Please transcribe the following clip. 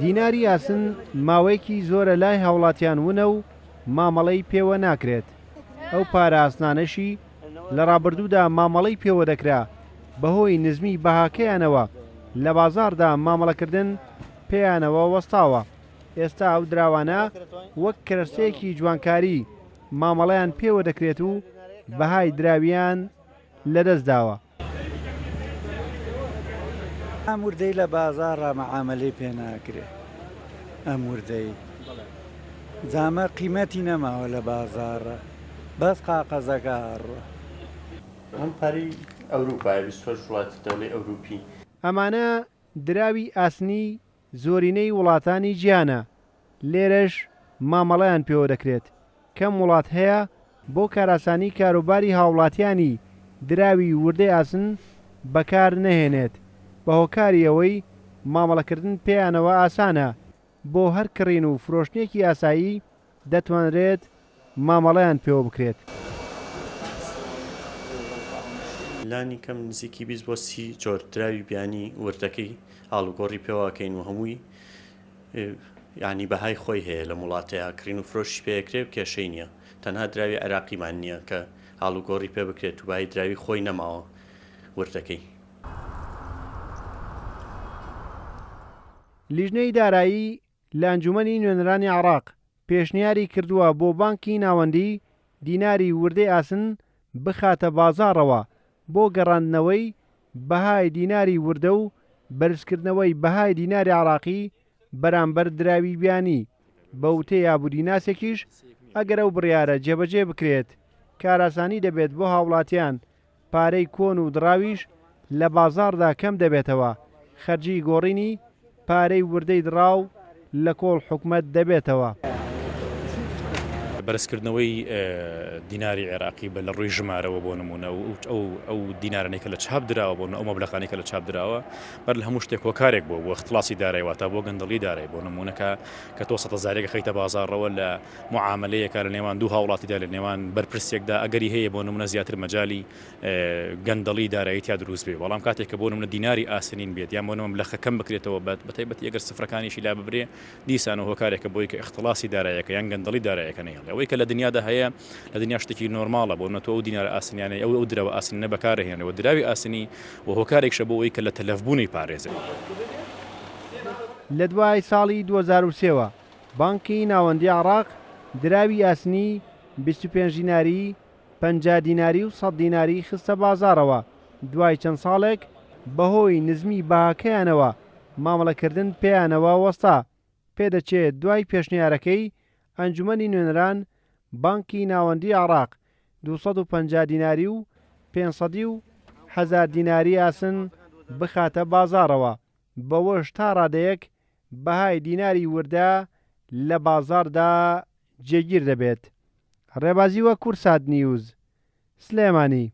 دیناری ئاسن ماوەیەکی زۆرە لای هاوڵاتیان ونە و مامەڵەی پێوە ناکرێت. ئەو پارە ئاسنانەشی لە ڕابردوودا مامەڵەی پێوە دەکرا بەهۆی نزمی بەهاکەیانەوە لە بازاڕدا مامەڵەکردن پێیانەوە وەستاوە. ئێستا ئەو دراوانە وەک کەرەستەیەکی جوانکاری مامەڵەیان پێوە دەکرێت و بەهای دراویان لەدەستداوە. ئەم وردەی لە بازاڕە مەعاملەی پێ ناکرێت. ئەم وردەی جامە قیمەتی نەماوە لە بازاڕە بەس قاقەزەکە هەڕوە. ئەم پارەی ئەوروپای 24 وڵاتی دەوڵەی ئەوروپی. ئەمانە دراوی ئاسنی زۆرینەی وڵاتانی گیانە. لێرەش مامەڵەیان پێوە دەکرێت. کەم وڵات هەیە بۆ کاراسانی کاروباری هاوڵاتیانی دراوی وردەی ئاسن بەکار نەهێنێت بە هۆکاری ئەوەی مامەڵەکردن پێیانەوە ئاسانە. بۆ هەر کڕین و فرۆشتنێکی ئاسایی دەتوانرێت مامەڵەیان پێوە بکرێت. لانی کەم نزیکی 20 بۆ 30 جۆر دراوی بیانی وردەکەی هاڵوگۆڕی پێواکەین و هەمووی یعنی بەهای خۆی هەیە لە وڵاتەیە کڕین و فرۆشی پێکرێت کێشەی نییە. تەنها دراوی عێراقیمان نییە کە هاڵوگۆڕی پێ بکرێت و بای دراوی خۆی نەماوە وردەکەی. لیژنەی دارایی لە ئەنجومەنی نوێنەرانی عێراق پێشنیاری کردووە بۆ بانکی ناوەندی دیناری وردەی ئاسن بخاتە بازاڕەوە بۆ گەڕاندنەوەی بەهای دیناری وردە و بەرزکردنەوەی بەهای دیناری عێراقی بەرامبەر دراوی بیانی. بە وتەی یابوودیناسێکیش ئەگەر ئەو بڕیارە جێبەجێ بکرێت کاراسانی دەبێت بۆ هاوڵاتیان پارەی کۆن و دراویش لە بازاڕدا کەم دەبێتەوە. خەرجی گۆڕینی پارەی وردەی دراو لە کۆڵ حکومەت دەبێتەوە. بەرزکردنەوەی دیناری عێراقی بە لە ڕووی ژمارەوە بۆ نمونە و ئەو دینارانێکە لە چاپ دراوە بۆ ئەو مەبلەغانێکە لە چاپ دراوە بەر لە هەموو شتێک هۆکارێک بۆ اختلاسی دارایواتە بۆ گەندەڵی دارای بۆ نمونونەکە کە تۆ 100,000 خەیتە بازاڕەوە لە معاملەیەکە لە نێوان دوو هاوڵاتیدا لە نێوان بەرپرسێکدا ئەگەری هەیە بۆ نمونە زیاتر مەجای گەندەڵی داراییتیا دروست بێ. بەڵام کاتێککە بۆ نمونە دیناری ئاسنین بێت یان بۆ مەبلەغەکە کەم بکرێتەوە بەتایبەتی ئەگەر سفرەکانیشی لا ببرێ دیسان و هۆکارێکە بۆی کە اختلاسی دارایەکە یان گەندەڵی دارایەکە نەهێڵێ. ئەوەی کە لە دنیادا هەیە لە دنیا شتێکی نۆرماڵە بۆ نەتۆ ئەو دینارە ئاسنیانە ئەو درەوە ئاسنە بەکارهێنەوە دراوی ئاسنی و هۆکارێکشە بۆ ئەوەی کە لە تەلەفبوونی پارێزێت. لە دوای ساڵی 2003ەوە بانکی ناوەندی عێراق دراوی ئاسنی 25 دیناری 50 دیناری و 100 دیناری خستە بازاڕەوە. دوای چەند ساڵێک بەهۆی نزمی بەهاکەیانەوە مامەڵەکردن پێیانەوە وەستا. پێدەچێت دوای پێشنیارەکەی ئەنجومەنی نوێنەران بانکی ناوەندی عێراق 250 دیناری و 500 و 1000 دیناری ئاسن بخاتە بازاڕەوە. بەوەش تا ڕادەیەک بەهای دیناری وردە لە بازاڕدا جێگیر دەبێت. ڕێبازیوە کورسات نیوز سلێمانی.